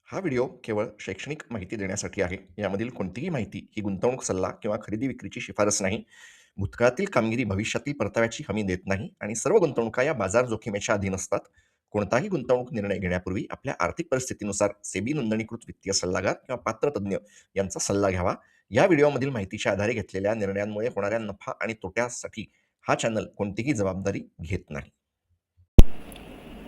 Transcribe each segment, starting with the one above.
हा व्हिडिओ केवळ शैक्षणिक माहिती देण्यासाठी आहे. यामधील कोणतीही माहिती ही गुंतवणूक सल्ला किंवा खरेदी विक्रीची शिफारस नाही. भूतकाळातील कामगिरी भविष्यातील परताव्याची हमी देत नाही आणि सर्व गुंतवणुका या बाजार जोखीमेच्या अधीन असतात. कोणताही गुंतवणूक निर्णय घेण्यापूर्वी आपल्या आर्थिक परिस्थितीनुसार सेबी नोंदणीकृत वित्तीय सल्लागार किंवा पात्र तज्ज्ञ यांचा सल्ला घ्यावा. या व्हिडिओमधील माहितीच्या आधारे घेतलेल्या निर्णयांमुळे होणाऱ्या नफा आणि तोट्यासाठी हा चॅनल कोणतीही जबाबदारी घेत नाही.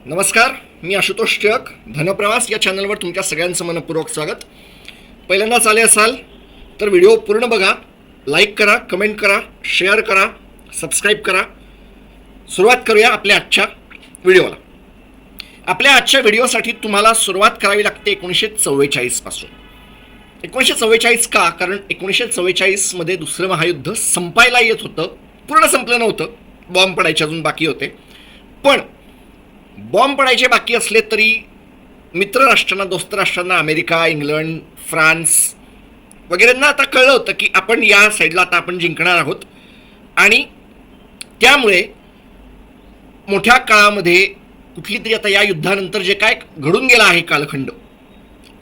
नमस्कार, मी आशुतोष टिळक. धनप्रवास या चॅनलवर तुमच्या सगळ्यांचं मनपूर्वक स्वागत. पहिल्यांदाच आले असाल तर व्हिडिओ पूर्ण बघा, लाईक करा, कमेंट करा, शेअर करा, सबस्क्राईब करा. सुरुवात करूया आपल्या आजच्या व्हिडिओला. आपल्या आजच्या व्हिडिओसाठी तुम्हाला सुरुवात करावी लागते 1944 पासून. 1944 का? कारण 1944 दुसरं महायुद्ध संपायला येत होतं. पूर्ण संपलं नव्हतं, बॉम्ब पडायचे अजून बाकी होते. पण बॉम्ब पडायचे बाकी असले तरी मित्र राष्ट्रांना, दोस्त राष्ट्रांना, अमेरिका, इंग्लंड, फ्रान्स वगैरेंना आता कळलं होतं की आपण या साईडला आता आपण जिंकणार आहोत. आणि त्यामुळे मोठ्या काळामध्ये कुठली तरी आता या युद्धानंतर जे काय घडून गेला आहे कालखंड,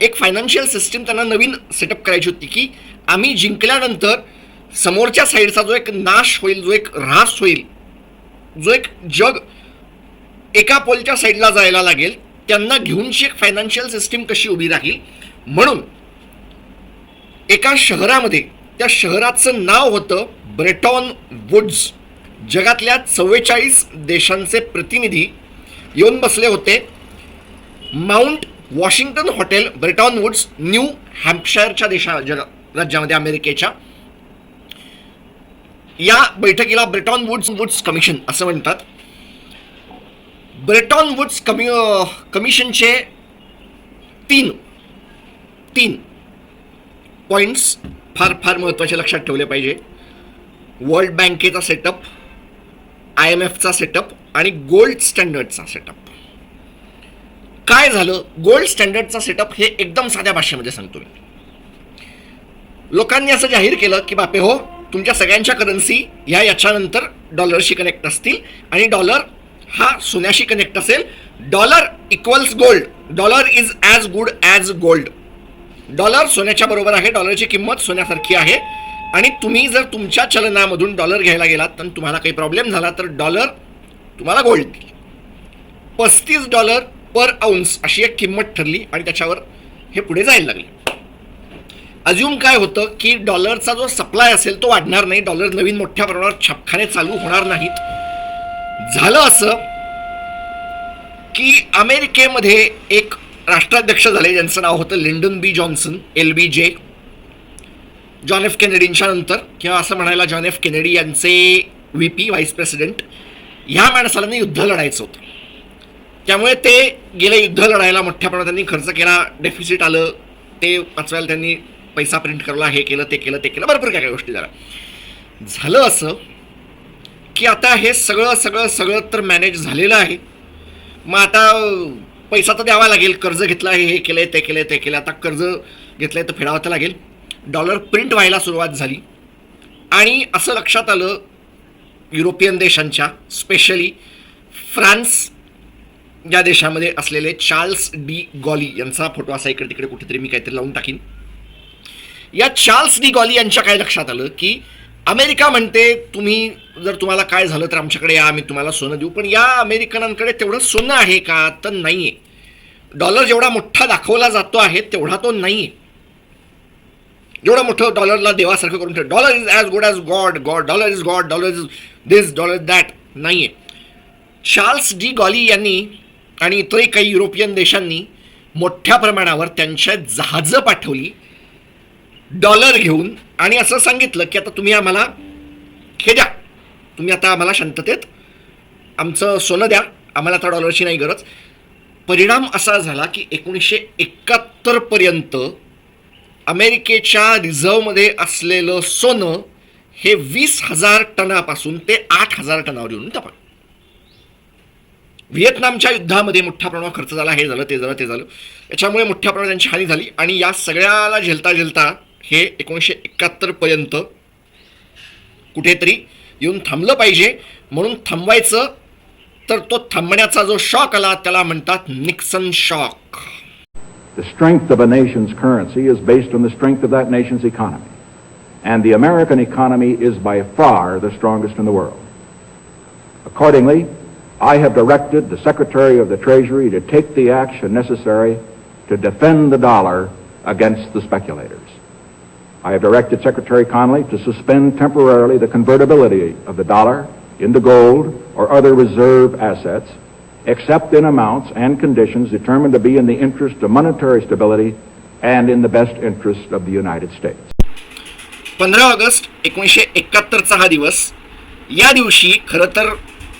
एक फायनान्शियल सिस्टीम त्यांना नवीन सेटअप करायची होती की आम्ही जिंकल्यानंतर समोरच्या साईडचा जो एक नाश होईल, जो एक ऱ्हास होईल, जो एक जग एका पोलच्या साईडला जायला लागेल, त्यांना घेऊनची एक फायनान्शियल सिस्टीम कशी उभी राहील. म्हणून एका शहरामध्ये, त्या शहराचं नाव होतं ब्रेटॉन वुड्स. जगातल्या 44 देशांचे प्रतिनिधी येऊन बसले होते Mount Washington hotel, Bretton Woods, New हॅम्पशायरच्या राज्यामध्ये, अमेरिकेच्या. या बैठकीला ब्रेटॉन वुड्स कमिशन असं म्हणतात. ब्रेटॉन वुड्स कमिशनचे तीन पॉईंट्स फार फार महत्त्वाचे लक्षात ठेवले पाहिजे. वर्ल्ड बँकेचा सेटअप, IMFचा सेटअप आणि गोल्ड स्टँडर्डचा सेटअप. काय झालं? गोल्ड स्टँडर्डचा सेटअप हे एकदम साध्या भाषेमध्ये सांगतो मी. लोकांनी असं जाहीर केलं की बापे हो, तुमच्या सगळ्यांच्या करन्सी याच्यानंतर डॉलरशी कनेक्ट असतील आणि डॉलर हा सोन्याशी कनेक्ट असेल. Dollar equals gold, dollar is as good as gold. Dollar सोन्याच्या बरोबर आहे, डॉलरची किंमत सोन्यासारखी आहे. आणि तुम्ही जर तुमच्या चलनामधून डॉलर घ्यायला गेलात तर तुम्हाला काही प्रॉब्लेम झाला तर डॉलर तुम्हाला गोल्ड देईल. $35 पर औंस अशी एक किंमत ठरली आणि त्याच्यावर हे पुढे जायला लागले. अजून काय होतं की डॉलरचा जो सप्लाय असेल तो वाढणार नाही, डॉलर नवीन मोठ्या प्रमाणावर छापखाने चालू होणार नाहीत. झालं असं की अमेरिकेमध्ये एक राष्ट्राध्यक्ष झाले ज्यांचं नाव होतं लिंडन बी जॉन्सन, LBJ. जॉन एफ केनेडींच्या नंतर, किंवा असं म्हणायला जॉन एफ केनेडी यांचे VP, व्हाईस प्रेसिडेंट. ह्या माणसाला युद्ध लढायचं होतं. त्यामुळे ते गेले युद्ध लढायला मोठ्या प्रमाणात त्यांनी खर्च केला. डेफिसिट आलं, ते वाचवायला त्यांनी पैसा प्रिंट करला, हे केलं, ते केलं, भरपूर काय काय गोष्टी झाल्या. झालं असं की आता हे सगळं तर मॅनेज झालेलं आहे. मग आता पैसा तर द्यावा लागेल. कर्ज घेतला आहे, हे केलंय, ते केलं. आता कर्ज घेतलंय तर फेडावं तर लागेल. डॉलर प्रिंट व्हायला सुरुवात झाली आणि असं लक्षात आलं युरोपियन देशांच्या, स्पेशली फ्रान्स या देशामध्ये असलेले चार्ल्स डी गॉली यांचा फोटो असा इकडे तिकडे कुठेतरी मी काहीतरी लावून टाकीन. या चार्ल्स डी गॉली यांच्या काय लक्षात आलं की अमेरिका म्हणते तुम्ही जर तुम्हाला काय झालं तर आमच्याकडे या, आम्ही तुम्हाला सोनं देऊ. पण या अमेरिकनांकडे तेवढं सोनं आहे का? तर नाही आहे. डॉलर जेवढा मोठा दाखवला जातो आहे तेवढा तो नाही आहे. जेवढं मोठं डॉलरला देवासारखं करून ठेव, dollar is as good as God, dollar is God, dollar is this, dollar is that, नाही आहे. चार्ल्स डी गॉली यांनी आणि इतरही काही युरोपियन देशांनी मोठ्या प्रमाणावर त्यांच्या जहाजं पाठवली डॉलर घेऊन आणि असं सांगितलं की आता तुम्ही आम्हाला हे द्या, तुम्ही आता आम्हाला शांततेत आमचं सोनं द्या, आम्हाला आता डॉलरची नाही गरज. परिणाम असा झाला की 1971 पर्यंत अमेरिकेच्या रिझर्वमध्ये असलेलं सोनं हे 20,000 टनापासून ते 8,000 टनावर येऊन टपलं. व्हिएतनामच्या युद्धामध्ये मोठ्या प्रमाणावर खर्च झाला, हे झालं, ते झालं. याच्यामुळे मोठ्या प्रमाणात त्यांची हानी झाली आणि या सगळ्याला झेलता हे 1971 पर्यंत कुठेतरी येऊन थांबलं पाहिजे. म्हणून थांबवायचं तर तो थांबण्याचा जो शॉक आला त्याला म्हणतात Nixon shock. The strength of a nation's currency is based on the strength of that nation's economy. And the American economy is by far the strongest in the world. Accordingly, I have directed the Secretary of the Treasury to take the action necessary to defend the dollar against the speculators. I have directed Secretary Connally to suspend temporarily the convertibility of the dollar into gold or other reserve assets, except in amounts and conditions determined to be in the interest of monetary stability and in the best interest of the United States. 15 August 1971चा हा दिवस. या दिवशी खरं तर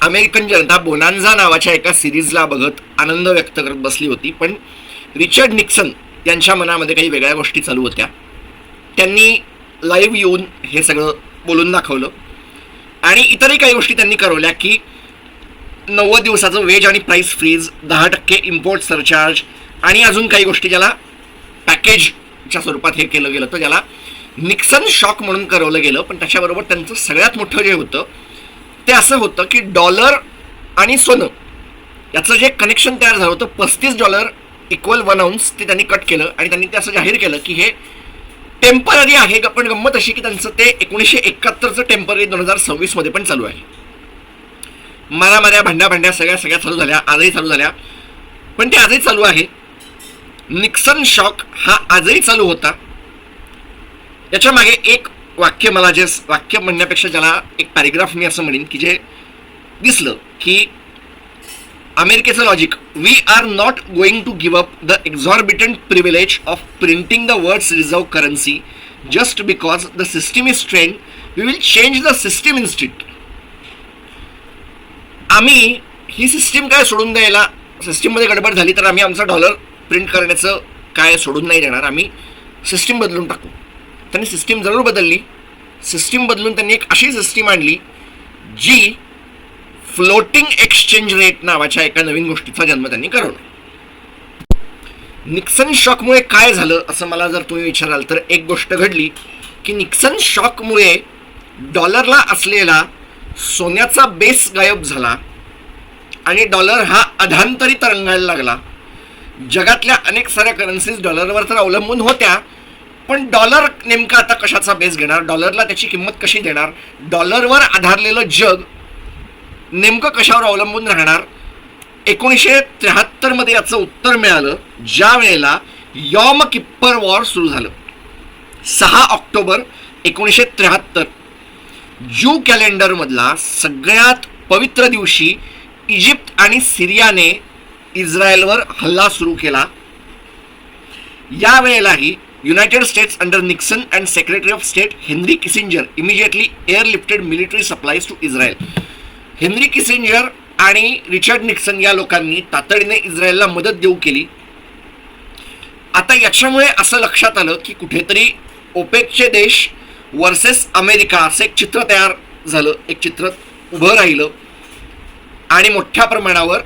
American जनता bonanza नावाच्या एका सिरीजला बघत आनंद व्यक्त करत बसली होती, पण रिचर्ड निक्सन यांच्या मनामध्ये काही वेगळ्या गोष्टी चालू होत्या. त्यांनी लाईव्ह येऊन हे सगळं बोलून दाखवलं आणि इतरही काही गोष्टी त्यांनी करवल्या की 90 दिवसाचं वेज आणि प्राईस फ्रीज, 10% इम्पोर्ट सरचार्ज आणि अजून काही गोष्टी ज्याला पॅकेजच्या स्वरूपात हे केलं गेलं, तर ज्याला निक्सन शॉक म्हणून करवलं गेलं. पण त्याच्याबरोबर त्यांचं सगळ्यात मोठं जे होतं ते असं होतं की डॉलर आणि सोनं याचं जे कनेक्शन तयार झालं होतं, $35 इक्वल 1 ounce, ते त्यांनी कट केलं आणि त्यांनी ते असं जाहीर केलं की हे टेम्पररी आहे. पण गंमत अशी की त्यांचं ते 1971चं टेम्पररी 2026 मध्ये पण चालू आहे. मारामाऱ्या भांड्या सगळ्या चालू झाल्या, आजही चालू झाल्या, पण ते आजही चालू आहे. निक्सन शॉक हा आजही चालू होता. याच्या मागे एक वाक्य, मला जे वाक्य म्हणण्यापेक्षा ज्याला एक पॅरेग्राफ मी असं म्हणेन की जे दिसलं की अमेरिकेचं logic, we are not going to give up the exorbitant privilege of printing the world's reserve currency just because the system is strain, we will change the system इन्स्टिट. आम्ही ही सिस्टीम काय सोडून द्यायला, सिस्टीममध्ये गडबड झाली तर आम्ही आमचा डॉलर प्रिंट करण्याचं काय सोडून नाही देणार, आम्ही सिस्टीम बदलून टाकू. त्यांनी सिस्टीम जरूर बदलली. सिस्टीम बदलून त्यांनी एक अशी सिस्टीम आणली जी फ्लोटिंग एक्सचेंज रेट नावाच्या एका नवीन गोष्टीचा जन्म त्यांनी करवला. निक्सन शॉकमुळे काय झालं असं मला जर तुम्ही विचाराल तर एक गोष्ट घडली की निक्सन शॉकमुळे डॉलरला असलेला सोन्याचा बेस गायब झाला आणि डॉलर हा अधांतरी तरंगायला लागला. जगातल्या अनेक साऱ्या करन्सीज डॉलरवर तर अवलंबून होत्या, पण डॉलर नेमका आता कशाचा बेस घेणार, डॉलरला त्याची किंमत कशी देणार, डॉलरवर आधारलेलं जग नेमकं कशावर अवलंबून राहणार. 1973 मध्ये याचं उत्तर मिळालं ज्या वेळेला यॉम किप्पर वॉर सुरू झालं. 6 ऑक्टोबर 1973 ज्यू कॅलेंडरमधला सगळ्यात पवित्र दिवशी इजिप्त आणि सिरियाने इस्रायलवर हल्ला सुरू केला. यावेळेलाही United States under Nixon and secretary of state Henry Kissinger immediately airlifted military supplies to Israel. Henry Kissinger आणि रिचर्ड निक्सन या लोकांनी तातडीने इस्रायलला मदत देऊ केली. आता याच्यामुळे असं लक्षात आलं की कुठेतरी ओपेकचे देश वर्सेस अमेरिका असं एक चित्र तयार झालं, एक चित्र उभं राहिलं आणि मोठ्या प्रमाणावर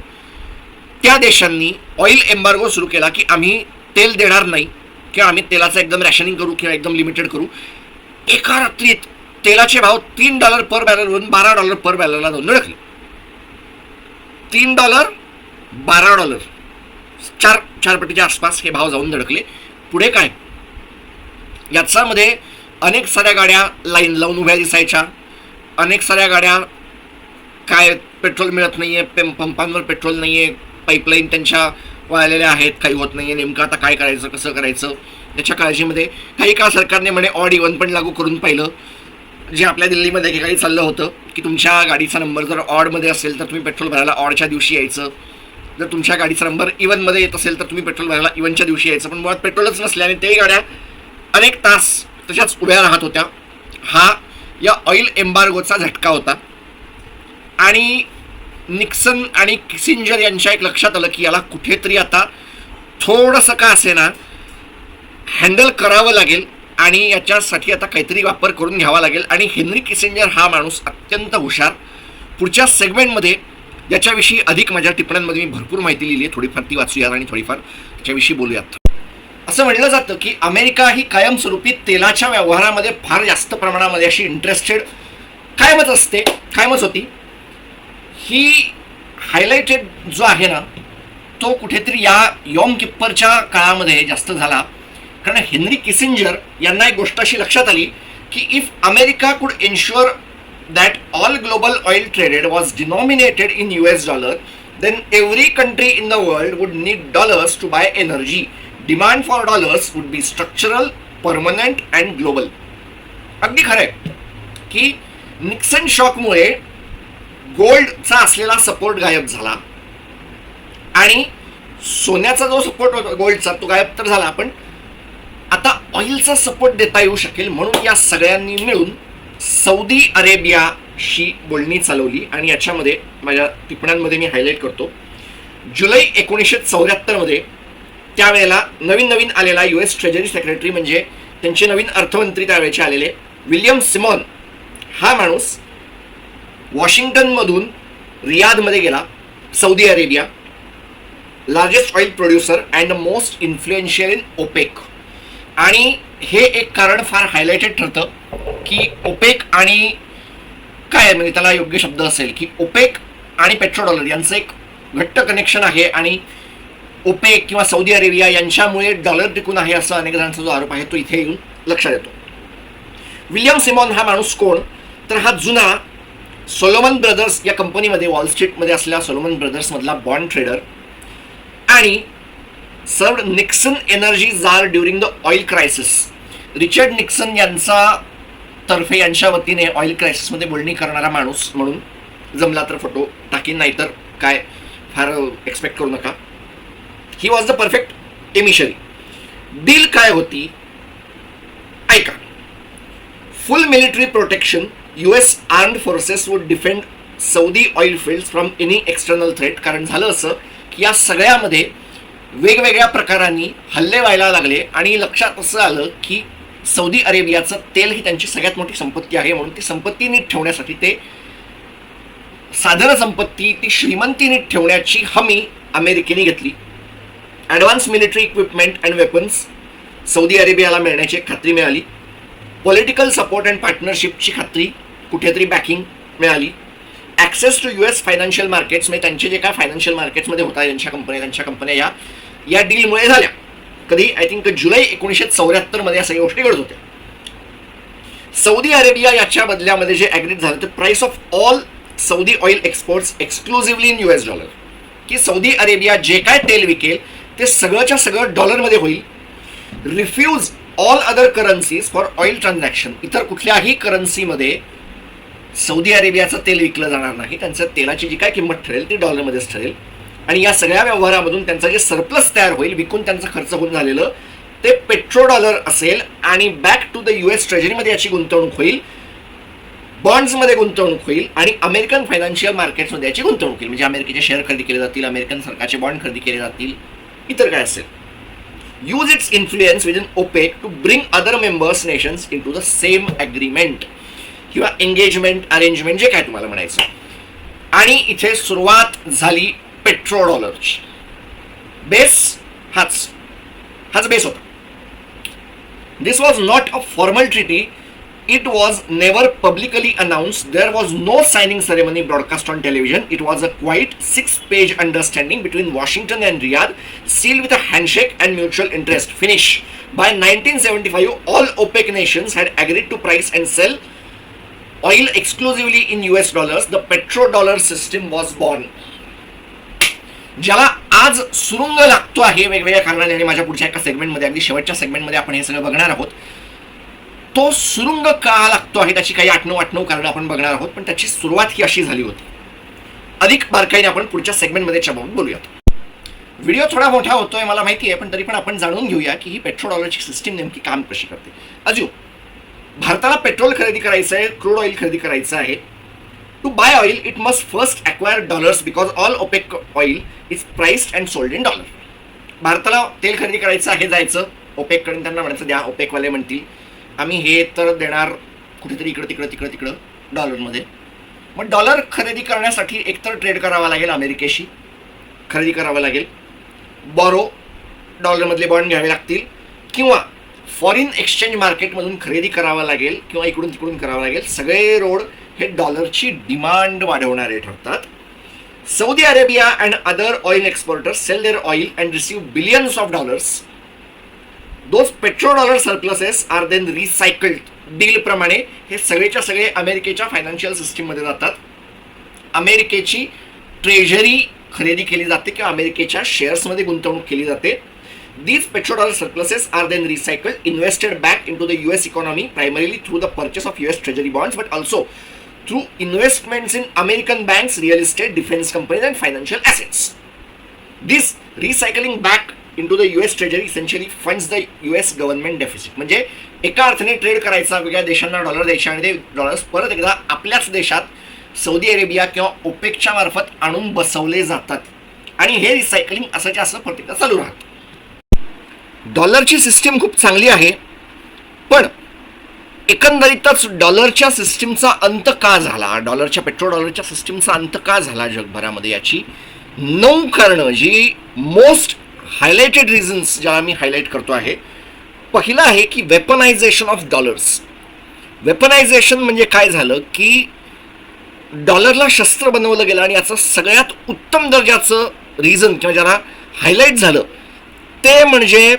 त्या देशांनी ऑइल एम्बार्गो सुरू केला की आम्ही तेल देणार नाही किंवा आम्ही तेलाचं एकदम रॅशनिंग करू किंवा एकदम लिमिटेड करू. एका रात्रीत तेलाचे भाव $3 पर बॅरलवरून $12 पर बॅरलला जाऊन धडकले. $3 $12 चार पटीच्या आसपास हे भाव जाऊन धडकले. पुढे काय, याच्यामध्ये अनेक साऱ्या गाड्या लाईन लावून उभ्या दिसायच्या, अनेक साऱ्या गाड्या काय पेट्रोल मिळत नाही आहे, पंपांवर पेट्रोल नाही आहे, पाईपलाईन त्यांच्या वाळलेल्या आहेत, काही होत नाही आहे, नेमकं आता काय करायचं, कसं करायचं याच्या काळजीमध्ये काही काळ सरकारने म्हणे ऑड इव्हन पण लागू करून पाहिलं. जे आपल्या दिल्लीमध्ये काही चाललं होतं की तुमच्या गाडीचा नंबर जर ऑडमध्ये असेल तर तुम्ही पेट्रोल भरायला ऑडच्या दिवशी यायचं, जर तुमच्या गाडीचा नंबर इव्हनमध्ये येत असेल तर तुम्ही पेट्रोल भरायला इव्हनच्या दिवशी यायचं. पण मुळात पेट्रोलच नसल्याने तेही गाड्या अनेक तास तशाच उभ्या राहत होत्या. हा या ऑइल एम्बार्गोचा झटका होता. आणि निक्सन आणि किसिंजर यांच्या एक लक्षात आलं की याला कुठेतरी आता थोडंसं का असेना हँडल करावं लागेल आणि याच्यासाठी आता काहीतरी वापर करून घ्यावा लागेल. आणि हेनरी किसिंजर हा माणूस अत्यंत हुशार. पुढच्या सेगमेंटमध्ये याच्याविषयी अधिक माझ्या टिप्पण्यांमध्ये मी भरपूर माहिती लिहिली आहे, थोडीफार ती वाचूयात आणि थोडीफार त्याच्याविषयी बोलूयात. असं म्हटलं जातं की अमेरिका ही कायमस्वरूपी तेलाच्या व्यवहारामध्ये फार जास्त प्रमाणामध्ये अशी इंटरेस्टेड कायमच होती. ही हायलाइटेड जो आहे ना तो कुठेतरी या यॉम किप्परच्या काळामध्ये जास्त झाला, कारण हेनरी किसिंजर यांना एक गोष्ट अशी लक्षात आली की if America could ensure that all global oil traded was denominated in US dollar, then every country in the world would need dollars to buy energy. Demand for dollars would be structural, permanent and global. अगदी खरं आहे की Nixon शॉकमुळे गोल्डचा असलेला support गायब झाला आणि सोन्याचा जो सपोर्ट होता गोल्डचा तो गायब तर झाला, पण आता ऑइलचा सपोर्ट देता येऊ शकेल म्हणून या सगळ्यांनी मिळून सौदी अरेबियाशी बोलणी चालवली. आणि याच्यामध्ये माझ्या टिप्पण्यांमध्ये मी हायलाईट करतो, जुलै 1974 मध्ये त्यावेळेला नवीन आलेला US ट्रेजरी सेक्रेटरी म्हणजे त्यांचे नवीन अर्थमंत्री त्यावेळेचे आलेले विल्यम सिमॉन हा माणूस वॉशिंग्टनमधून रियादमध्ये गेला. Saudi Arabia largest oil producer and the most influential in OPEC. आणि हे एक कारण फार हायलाइटेड ठरतं की ओपेक आणि काय म्हणजे त्याला योग्य शब्द असेल की ओपेक आणि पेट्रो डॉलर यांचं एक घट्ट कनेक्शन आहे आणि ओपेक किंवा सौदी अरेबिया यांच्यामुळे डॉलर टिकून आहे असं अनेक जणांचा जो आरोप आहे तो इथे येऊन लक्षात येतो. विल्यम सिमॉन हा माणूस कोण, तर हा जुना सोलोमन ब्रदर्स या कंपनीमध्ये वॉल स्ट्रीटमध्ये असलेला सोलोमन ब्रदर्समधला बॉन्ड ट्रेडर आणि served Nixon energy jar during the oil crisis. Richard Nixon यांचा तर्फे यांच्या वतीने ऑइल क्रायसिसमध्ये बोलणी करणारा माणूस म्हणून जमला तर फोटो टाकीन, नाहीतर काय फार एक्सपेक्ट करू नका. He was the perfect emissary. Deal काय होती ऐका. Full military protection, US armed forces would defend Saudi oil fields from any external threat. कारण झालं असं की या सगळ्यामध्ये वेगवेगळ्या प्रकारांनी हल्ले व्हायला लागले आणि लक्षात असं आलं की सौदी अरेबियाचं तेल ही त्यांची सगळ्यात मोठी संपत्ती आहे, म्हणून ती संपत्ती नीट ठेवण्यासाठी ते साधन संपत्ती ती श्रीमंती नीट ठेवण्याची हमी अमेरिकेने घेतली. Advance military equipment and weapons Saudi अरेबियाला मिळण्याची एक खात्री मिळाली. पॉलिटिकल सपोर्ट अँड पार्टनरशिपची खात्री, कुठेतरी बॅकिंग मिळाली. Access to US financial markets, म्हणजे त्यांचे जे काय फायनान्शियल मार्केट्समध्ये होता त्यांच्या कंपन्या या डीलमुळे झाल्या. कधी आय थिंक जुलै 1974 मध्ये या सगळ्या गोष्टी घडत होत्या. सौदी अरेबिया याच्या बदल्यामध्ये जे ॲग्रीड झालं ते price of all Saudi oil exports exclusively in US dollar, की सौदी अरेबिया जे काय तेल विकेल ते सगळंच्या सगळं डॉलरमध्ये होईल. Refuse all other currencies for oil transaction, इतर कुठल्याही करन्सीमध्ये सौदी अरेबियाचं तेल विकलं जाणार नाही. त्यांचं तेलाची जी काय किंमत ठरेल ती डॉलरमध्येच ठरेल आणि या सगळ्या व्यवहारामधून त्यांचं जे सरप्लस तयार होईल विकून त्यांचा खर्च होऊन झालेलं ते पेट्रो डॉलर असेल आणि बॅक टू द US ट्रेजरीमध्ये याची गुंतवणूक होईल, बॉन्ड्समध्ये गुंतवणूक होईल आणि अमेरिकन फायनान्शियल मार्केट्समध्ये याची गुंतवणूक होईल. म्हणजे अमेरिकेचे शेअर खरेदी केले जातील, अमेरिकन सरकारचे बॉन्ड खरेदी केले जातील, इतर काय असेल. Use its influence with in OPEC to bring other members nations into the same agreement किंवा एंगेजमेंट अरेंजमेंट जे काय तुम्हाला म्हणायचं. आणि इथे सुरुवात झाली पेट्रो डॉलरची. बेस हाच बेस होता. This was not a formal treaty. It was never publicly announced. There was no signing ceremony broadcast on television. It was a quiet 6-page understanding between Washington and Riyadh, sealed with a handshake and mutual interest. Finish. By 1975, all OPEC nations had agreed to price and sell oil exclusively in US dollars. The petrodollar system was born. ज्याला आज सुरुंग लागतो आहे वेगवेगळ्या कारणाने आणि माझ्या पुढच्या एका सेगमेंटमध्ये अगदी शेवटच्या सेगमेंटमध्ये आपण हे सगळं बघणार आहोत. तो सुरुंग का लागतो आहे त्याची काही आठवण कारणं आपण बघणार आहोत, पण त्याची सुरुवात ही अशी झाली होती. अधिक बारकाईने आपण पुढच्या सेगमेंटमध्ये याच्याबाबत बोलूयात. व्हिडिओ थोडा मोठा होतोय मला माहिती आहे, पण तरी पण आपण जाणून घेऊया की ही पेट्रोल डॉलरची सिस्टीम नेमकी काम कशी करते. अजून भारताला पेट्रोल खरेदी करायचं आहे, क्रूड ऑइल खरेदी करायचं आहे. To buy oil it must first acquire dollars because all OPEC oil is priced and sold in dollar. भारताला तेल खरेदी करायचं आहे, जायचं ओपेककडे, त्यांना म्हणायचं द्या. ओपेकवाले म्हणतील आम्ही हे तर देणार कुठेतरी इकडं डॉलरमध्ये. मग डॉलर खरेदी करण्यासाठी एकतर ट्रेड करावा लागेल, अमेरिकेशी खरेदी करावं लागेल, बॉरो डॉलरमधले बॉन्ड घ्यावे लागतील, किंवा फॉरेन एक्सचेंज मार्केटमधून खरेदी करावं लागेल किंवा इकडून तिकडून करावं लागेल. सगळे रोड हे डॉलरची डिमांड वाढवणारे ठरतात. Saudi Arabia and other oil exporters sell their oil and receive billions of dollars. Those petrodollar surpluses are then recycled. Deal प्रमाणे हे सगळेच्या सगळे अमेरिकेच्या फायनान्शियल सिस्टीममध्ये जातात. अमेरिकेची ट्रेझरी खरेदी केली जाते किंवा अमेरिकेच्या शेअर्समध्ये गुंतवणूक केली जाते. These petrodollar surpluses are then recycled, invested back into the US economy, primarily through the purchase of US treasury bonds, but also through investments in American banks, real estate, defense companies, and financial assets. This recycling back into the US treasury essentially funds the US government deficit. म्हणजे एका अर्थाने trade करायचा, वेगळ्या देशांना dollar द्यायचे आणि ते dollars परत एकदा आपल्याच देशात सौदी अरेबिया किंवा ओपेकच्या मार्फत आणून बसवले जातात आणि हे रिसायकलिंग असंच्या असं प्रत्येक चालू राहतं. डॉलरची सिस्टीम खूप चांगली आहे, पण एकंदरीतच डॉलरच्या सिस्टीमचा अंत का झाला, डॉलरच्या पेट्रोडॉलरच्या सिस्टीमचा अंत का झाला जगभरामध्ये, याची 9 कारणं जी मोस्ट हायलाइटेड रिझन्स ज्याला मी हायलाईट करतो आहे. पहिलं आहे की वेपनायझेशन ऑफ डॉलर्स. वेपनायझेशन म्हणजे काय झालं की डॉलरला शस्त्र बनवलं गेलं आणि याचं सगळ्यात उत्तम दर्जाचं रिझन किंवा ज्याला हायलाईट झालं ते म्हणजे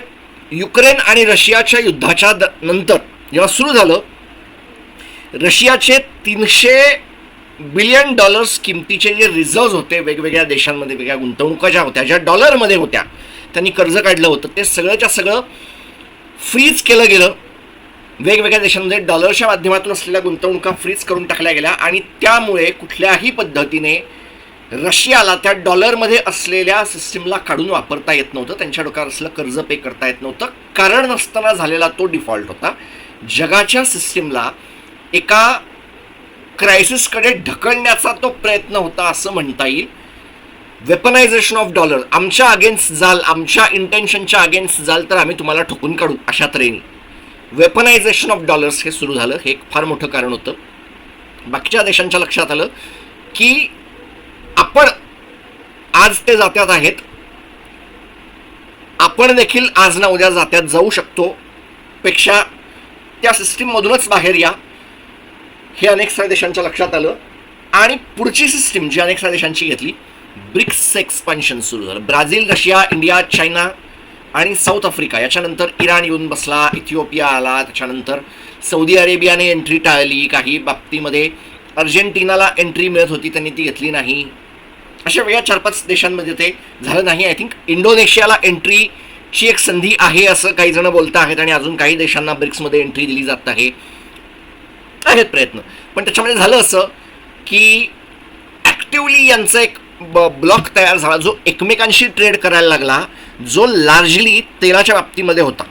युक्रेन आणि रशियाच्या युद्धाच्या नंतर जेव्हा सुरू झालं, रशियाचे $300 बिलियन किमतीचे जे रिझर्व्ह होते वेगवेगळ्या देशांमध्ये, वेगळ्या गुंतवणुका ज्या होत्या ज्या डॉलरमध्ये होत्या, त्यांनी कर्ज काढलं होतं, ते सगळंच्या सगळं फ्रीज केलं गेलं. वेगवेगळ्या देशांमध्ये डॉलरच्या माध्यमातून असलेल्या गुंतवणुका फ्रीज करून टाकल्या गेल्या आणि त्यामुळे कुठल्याही पद्धतीने रशियाला त्या डॉलरमध्ये असलेल्या सिस्टीमला काढून वापरता येत नव्हतं. त्यांच्या डोक्यावर असलेलं कर्ज पे करता येत नव्हतं. कारण नसताना झालेला तो डिफॉल्ट होता. जगाच्या सिस्टीमला एका क्रायसिसकडे ढकलण्याचा तो प्रयत्न होता असं म्हणता येईल. वेपनायझेशन ऑफ डॉलर, आमच्या अगेन्स्ट जाल, आमच्या इंटेन्शनच्या अगेन्स्ट जाल तर आम्ही तुम्हाला ठोकून काढू, अशा तऱ्हेने वेपनायझेशन ऑफ डॉलर्स हे सुरू झालं. हे एक फार मोठं कारण होतं. बाकीच्या देशांच्या लक्षात आलं की आपण आज ते जात्यात आहेत, आपण देखील आज ना उद्या जात्यात जाऊ शकतो, पेक्षा त्या सिस्टीममधूनच बाहेर या, हे अनेक साऱ्या देशांच्या लक्षात आलं. आणि पुढची सिस्टीम जी अनेक साऱ्या देशांची घेतली, ब्रिक्स एक्सपान्शन सुरू झालं. ब्राझील, रशिया, इंडिया, चायना आणि साऊथ आफ्रिका, याच्यानंतर इराण येऊन बसला, इथिओपिया आला, त्याच्यानंतर सौदी अरेबियाने एंट्री टाळली, काही बाबतीमध्ये अर्जेंटिनाला एंट्री मिळत होती, त्यांनी ती घेतली नाही. अशा वेगळ्या 4-5 देशांमध्ये ते झालं नाही. आय थिंक इंडोनेशियाला एंट्रीची एक संधी आहे असं काही जण बोलत आहेत आणि अजून काही देशांना ब्रिक्समध्ये एंट्री दिली जात आहे, आहेत प्रयत्न. पण त्याच्यामध्ये झालं असं की ॲक्टिवली यांचा एक ब्लॉक तयार झाला जो एकमेकांशी ट्रेड करायला लागला, जो लार्जली तेलाच्या बाबतीमध्ये होता.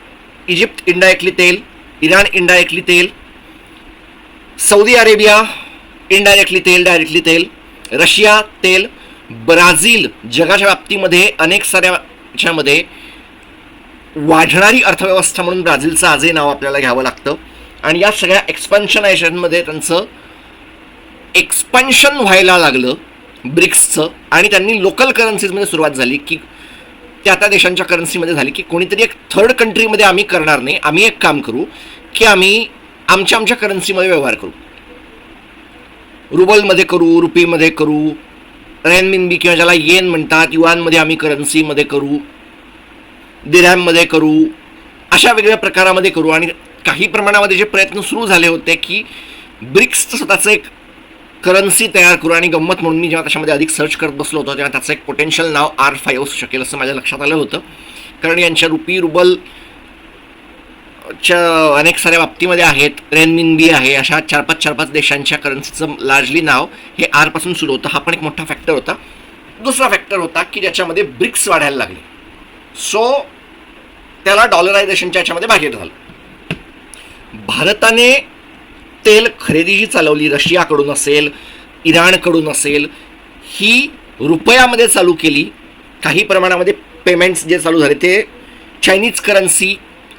इजिप्त इनडायरेक्टली तेल, इराण इनडायरेक्टली तेल, सौदी अरेबिया इनडायरेक्टली तेल, डायरेक्टली तेल, रशिया तेल, ब्राझील जगाच्या बाबतीमध्ये अनेक साऱ्या याच्यामध्ये वाढणारी अर्थव्यवस्था म्हणून ब्राझीलचं आजही नाव आपल्याला घ्यावं लागतं. आणि या सगळ्या एक्सपान्शनायझेशनमध्ये त्यांचं एक्सपान्शन व्हायला लागलं ब्रिक्सचं, आणि त्यांनी लोकल करन्सीजमध्ये सुरुवात झाली की त्या देशांच्या करन्सीमध्ये झाली की कोणीतरी एक थर्ड कंट्रीमध्ये आम्ही करणार नाही, आम्ही एक काम करू की आम्ही आमच्या करन्सीमध्ये व्यवहार करू, रुबलमध्ये करू, रुपीमध्ये करू, रेनमिनबी किंवा ज्याला येन म्हणतात युआनमध्ये आम्ही करन्सीमध्ये करू, दिरहॅममध्ये करू, अशा वेगवेगळ्या प्रकारामध्ये करू. आणि काही प्रमाणामध्ये जे प्रयत्न सुरू झाले होते की ब्रिक्सचं स्वतःचं एक करन्सी तयार करू, आणि गंमत म्हणून मी जेव्हा त्याच्यामध्ये अधिक सर्च करत बसलो होतो तेव्हा त्याचं एक पोटेन्शियल नाव R5 असू शकेल असं माझ्या लक्षात आलं होतं. कारण यांच्या रुपी, रुबलच्या अनेक साऱ्या बाबतीमध्ये आहेत, रेनमिनबी आहे, अशा 4-5 देशांच्या करन्सीचं लार्जली नाव हे R पासून सुरू होतं. हा पण एक मोठा फॅक्टर होता. दुसरा फॅक्टर होता की ज्याच्यामध्ये ब्रिक्स वाढायला लागले, सो त्याला डॉलरायझेशनच्या याच्यामध्ये बाहेर झालं. भारताने तेल खरेदी जी चालवली, रशियाकडून असेल, इराणकडून असेल, ही रुपयामध्ये चालू केली. काही प्रमाणामध्ये पेमेंट्स जे चालू झाले ते चायनीज करन्सी,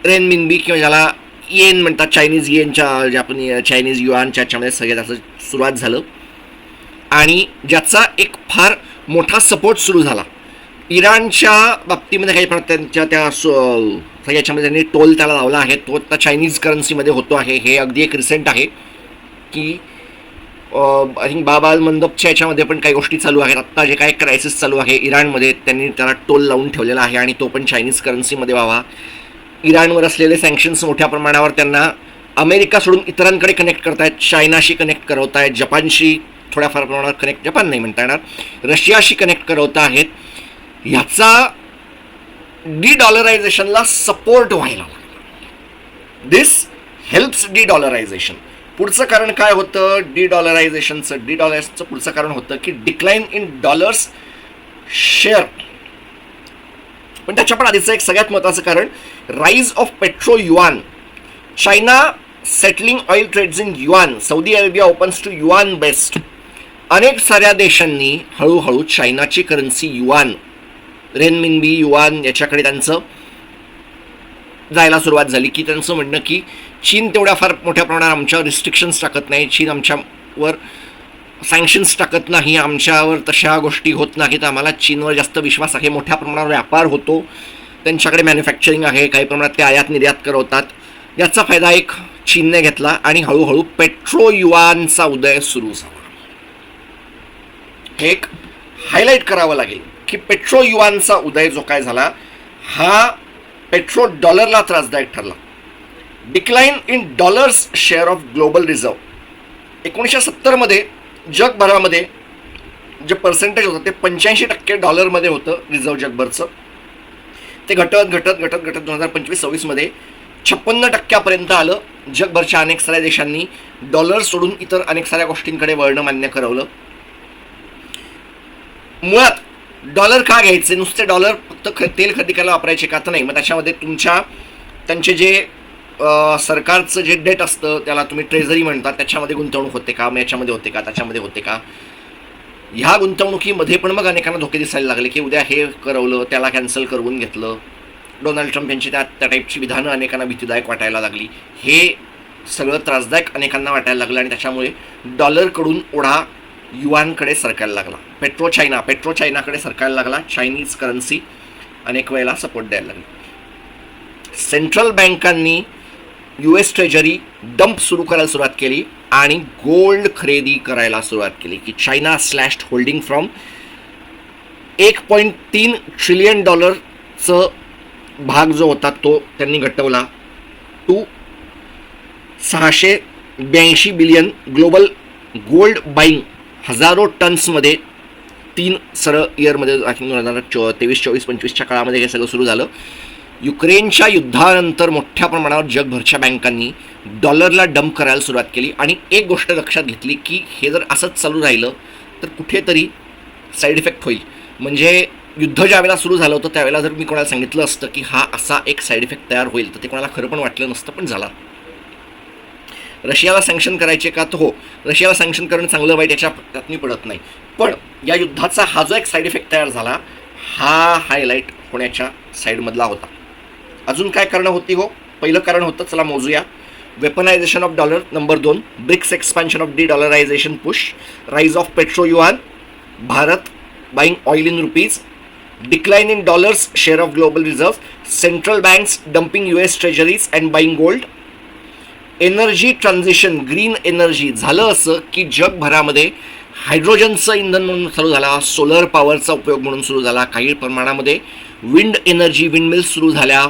रेनमिनबी किंवा ज्याला येन म्हणतात, चायनीज येनच्या, जे आपण चायनीज युआनच्या याच्यामध्ये सगळ्यात त्याचं सुरुवात झालं. आणि ज्याचा एक फार मोठा सपोर्ट सुरू झाला. इराणच्या बाबतीमध्ये काही त्यांच्या त्या याच्यामध्ये त्यांनी टोल त्याला लावला आहे, तो आता चायनीज करन्सीमध्ये होतो आहे. हे अगदी एक रिसेंट आहे की आय थिंक बाबाल मंदपच्या याच्यामध्ये पण काही गोष्टी चालू आहेत. आत्ता जे काय क्रायसिस चालू आहे इराणमध्ये, त्यांनी त्याला टोल लावून ठेवलेला आहे आणि तो पण चायनीज करन्सीमध्ये व्हावा. इराणवर असलेले सँक्शन्स मोठ्या प्रमाणावर त्यांना अमेरिका सोडून इतरांकडे कनेक्ट करतायत, चायनाशी कनेक्ट करवत आहेत, जपानशी थोड्याफार प्रमाणावर कनेक्ट, जपान नाही म्हणता येणार, रशियाशी कनेक्ट करवत आहेत. ह्याचा डॉलरायझेशनला सपोर्ट व्हायला लागला. दिस हेल्प्स डॉलरायझेशन. पुढचं कारण काय होतं डॉलरायझेशनचं पुढचं कारण होतं की डिक्लाइन इन डॉलर्स शेअर. पण त्याच्या पण आधीचं एक सगळ्यात महत्त्वाचं कारण rise of petro yuan. China settling oil trades in yuan. Saudi Arabia opens to yuan best. अनेक साऱ्या देशांनी हळूहळू चायनाची करन्सी युआन, रेनमिनबी, युआन याच्याकडे त्यांचं जायला सुरुवात झाली. की त्यांचं म्हणणं की चीन तेवढ्या फार मोठ्या प्रमाणात आमच्यावर रिस्ट्रिक्शन्स टाकत नाही, चीन आमच्यावर सँक्शन्स टाकत नाही, आमच्यावर तशा गोष्टी होत नाहीत, आम्हाला चीनवर जास्त विश्वास आहे, मोठ्या प्रमाणावर व्यापार होतो, त्यांच्याकडे मॅन्युफॅक्चरिंग आहे, काही प्रमाणात ते आयात निर्यात करवतात. याचा फायदा एक चीनने घेतला आणि हळूहळू पेट्रो युआनचा उदय सुरू झाला. हे एक हायलाईट करावं लागेल की पेट्रो युआनचा उदय जो काय झाला हा पेट्रो डॉलरला त्रासदायक ठरला. Decline in dollars share of global reserve. 1970 जगभरामध्ये जे पर्सेंटेज होतं ते 85% डॉलरमध्ये होतं रिझर्व जगभरचं. ते घटत 2025-26 56% आलं. जगभरच्या अनेक साऱ्या देशांनी डॉलर सोडून इतर अनेक साऱ्या गोष्टींकडे वळणं मान्य करवलं. मुळात डॉलर का घ्यायचे, नुसते डॉलर फक्त तेल खरेदी करायला वापरायचे का, तर नाही. मग त्याच्यामध्ये त्यांचे जे सरकारचं जे डेट असतं त्याला तुम्ही ट्रेझरी म्हणतात, त्याच्यामध्ये गुंतवणूक होते का, मग याच्यामध्ये होते का, त्याच्यामध्ये होते का. ह्या गुंतवणुकीमध्ये पण मग अनेकांना धोके दिसायला लागले की उद्या हे करवलं त्याला कॅन्सल करवून घेतलं. डोनाल्ड ट्रम्प यांची त्या टाईपची विधानं अनेकांना भीतीदायक वाटायला लागली. हे सगळं त्रासदायक अनेकांना वाटायला लागलं आणि त्याच्यामुळे डॉलरकडून ओढा युआनकडे सरकायला लागला. पेट्रो चायनाकडे सरकायला लागला. चायनीज करन्सी अनेक वेळेला सपोर्ट द्यायला लागली. सेंट्रल बँकांनी US ट्रेजरी डंप सुरू करायला सुरुवात केली आणि गोल्ड खरेदी करायला सुरुवात केली की China slashed holding from $1.3 trillion भाग जो होता तो त्यांनी घटवला to 682 billion. Global gold buying हजारो टन्समध्ये 3 सरळ इयरमध्ये 2023-24-25च्या काळामध्ये हे सगळं सुरू झालं. युक्रेनच्या युद्धानंतर मोठ्या प्रमाणावर जगभरच्या बँकांनी डॉलरला डंप करायला सुरुवात केली आणि एक गोष्ट लक्षात घेतली की हे जर असंच चालू राहिलं तर कुठेतरी साईड इफेक्ट होईल. म्हणजे युद्ध ज्यावेळेला सुरू झालं होतं त्यावेळेला जर मी कोणाला सांगितलं असतं की हा असा एक साईड इफेक्ट तयार होईल तर ते कोणाला खरं पण वाटलं नसतं, पण झाला. रशियाला सँक्शन करायचे का, तर हो, रशियाला सँक्शन करणं चांगलं वाईट याच्यात मी पडत नाही, पण या युद्धाचा हा जो एक साईड इफेक्ट तयार झाला हा हायलाईट होण्याच्या साईडमधला होता. अजून काय कारणं होती हो. पहिलं कारण होतं, चला मोजूया. Weaponization of dollar. Number 2 BRICS expansion of dollarization push. Rise of petro yuan. Bharat buying oil in rupees. Decline in dollars share of global reserve. Central banks dumping US treasuries and buying gold. Energy transition, green energy. झालं असं की जगभरामध्ये हायड्रोजनचं इंधन म्हणून चालू झाला, solar पॉवरचा उपयोग म्हणून सुरू झाला, काही प्रमाणामध्ये विंड एनर्जी, विंड मिल्स सुरू झाल्या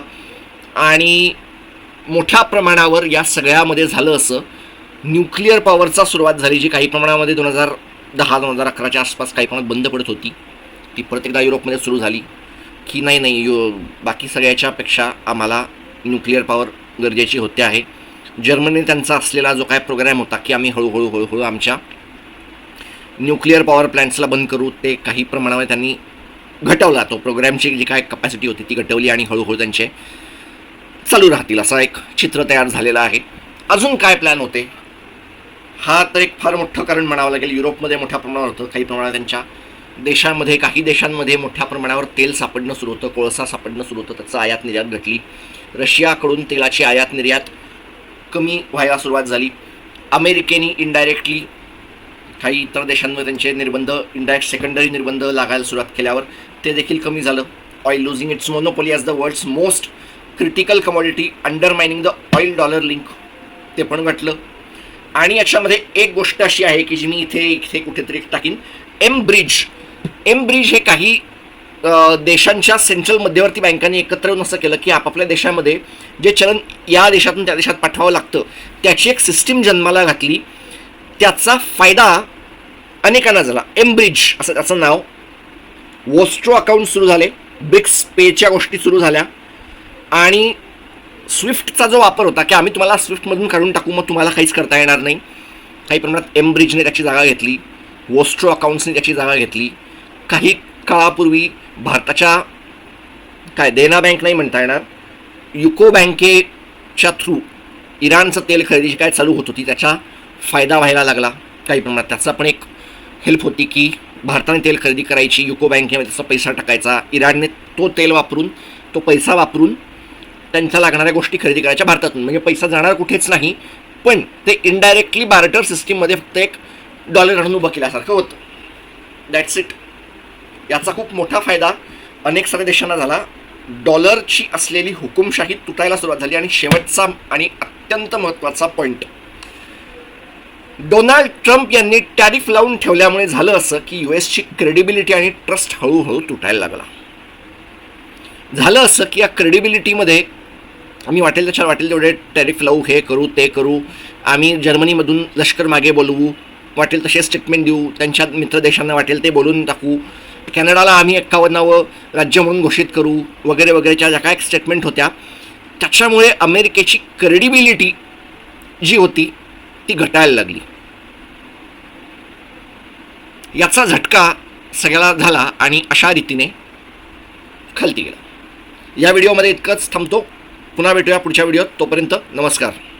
आणि मोठ्या प्रमाणावर या सगळ्यामध्ये झालं असं न्यूक्लिअर पॉवरचा सुरुवात झाली, जी काही प्रमाणामध्ये 2010-2011च्या आसपास काही प्रमाणात बंद पडत होती. ती परत एकदा युरोपमध्ये सुरू झाली की नाही बाकी सगळ्याच्यापेक्षा आम्हाला न्यूक्लिअर पॉवर गरजेची होते आहे. जर्मनीने त्यांचा असलेला जो काय प्रोग्रॅम होता की आम्ही हळूहळू आमच्या न्यूक्लिअर पॉवर प्लॅन्ट्सला बंद करू, ते काही प्रमाणामध्ये त्यांनी घटवला. तो प्रोग्रॅमची जी काय कपॅसिटी होती ती घटवली आणि हळूहळू त्यांचे चालू राहतील असं एक चित्र तयार झालेलं आहे. अजून काय प्लॅन होते, हा तर एक फार मोठं कारण म्हणावं लागेल. युरोपमध्ये मोठ्या प्रमाणावर होतं, काही प्रमाणात त्यांच्या देशांमध्ये, काही देशांमध्ये मोठ्या प्रमाणावर तेल सापडणं सुरू होतं, कोळसा सापडणं सुरू होतं, त्याचं आयात निर्यात घटली. रशियाकडून तेलाची आयात निर्यात कमी व्हायला सुरुवात झाली. अमेरिकेने इनडायरेक्टली काही इतर देशांमध्ये त्यांचे निर्बंध, इनडायरेक्ट सेकंडरी निर्बंध लागायला सुरुवात केल्यावर ते देखील कमी झालं. Oil losing its monopoly as the world's most critical commodity undermining the oil dollar link, ते पण घटलं. आणि याच्यामध्ये एक गोष्ट अशी आहे की जी मी इथे कुठेतरी टाकीन, एम ब्रिज हे काही देशांच्या सेंट्रल मध्यवर्ती बँकांनी एकत्र येऊन असं केलं की आपापल्या देशामध्ये जे चलन या देशातून त्या देशात पाठवावं लागतं त्याची एक सिस्टीम जन्माला घातली. त्याचा फायदा अनेकांना झाला. एम ब्रिज असं त्याचं नाव. वोस्ट्रो अकाउंट सुरू झाले, ब्रिक्स पेच्या गोष्टी सुरू झाल्या आणि स्विफ्टचा जो वापर होता की आम्ही तुम्हाला स्विफ्टमधून काढून टाकू, मग तुम्हाला काहीच करता येणार नाही, काही प्रमाणात एम ब्रिजने त्याची जागा घेतली, वोस्ट्रो अकाउंट्सने त्याची जागा घेतली. काही काळापूर्वी भारताच्या देना बँक नाही म्हणता येणार, युको बँकेच्या थ्रू इराणचं तेल खरेदीची काय चालू होत होती त्याचा फायदा व्हायला लागला काही प्रमाणात. त्याचा पण एक हेल्प होती की भारताने तेल खरेदी करायची, युको बँकेमध्ये त्याचा पैसा टाकायचा, इराणने तो पैसा वापरून त्यांच्या लागणाऱ्या गोष्टी खरेदी करायच्या भारतातून. म्हणजे पैसा जाणार कुठेच नाही, पण ते इनडायरेक्टली बार्टर सिस्टीममध्ये फक्त एक डॉलर आणून उभं केल्यासारखं होतं. That's it. याचा खूप मोठा फायदा अनेक साऱ्या देशांना झाला. डॉलरची असलेली हुकुमशाही तुटायला सुरुवात झाली. आणि शेवटचा आणि अत्यंत महत्त्वाचा पॉईंट, डोनाल्ड ट्रम्प यांनी टॅरिफ लावून ठेवल्यामुळे झालं असं की US ची क्रेडिबिलिटी आणि ट्रस्ट हळूहळू तुटायला लागला. झालं असं की या क्रेडिबिलिटीमध्ये आम्ही वाटेल तेवढे टॅरिफ लावू, हे करू ते करू, आम्ही जर्मनीमधून लष्कर मागे बोलवू, वाटेल तसे स्टेटमेंट देऊ, त्यांच्या मित्र देशांना वाटेल ते बोलून टाकू, कॅनडाला आम्ही 51वं राज्य म्हणून घोषित करू वगैरे वगैरेच्या ज्या काय स्टेटमेंट होत्या, त्याच्यामुळे अमेरिकेची क्रेडिबिलिटी जी होती ती घटायला लागली. याचा झटका सगळ्याला झाला आणि अशा रीतीने खालती गेला. या व्हिडिओमध्ये इतकंच थांबतो. पुन्हा भेटूया पुढच्या व्हिडिओत. तोपर्यंत नमस्कार.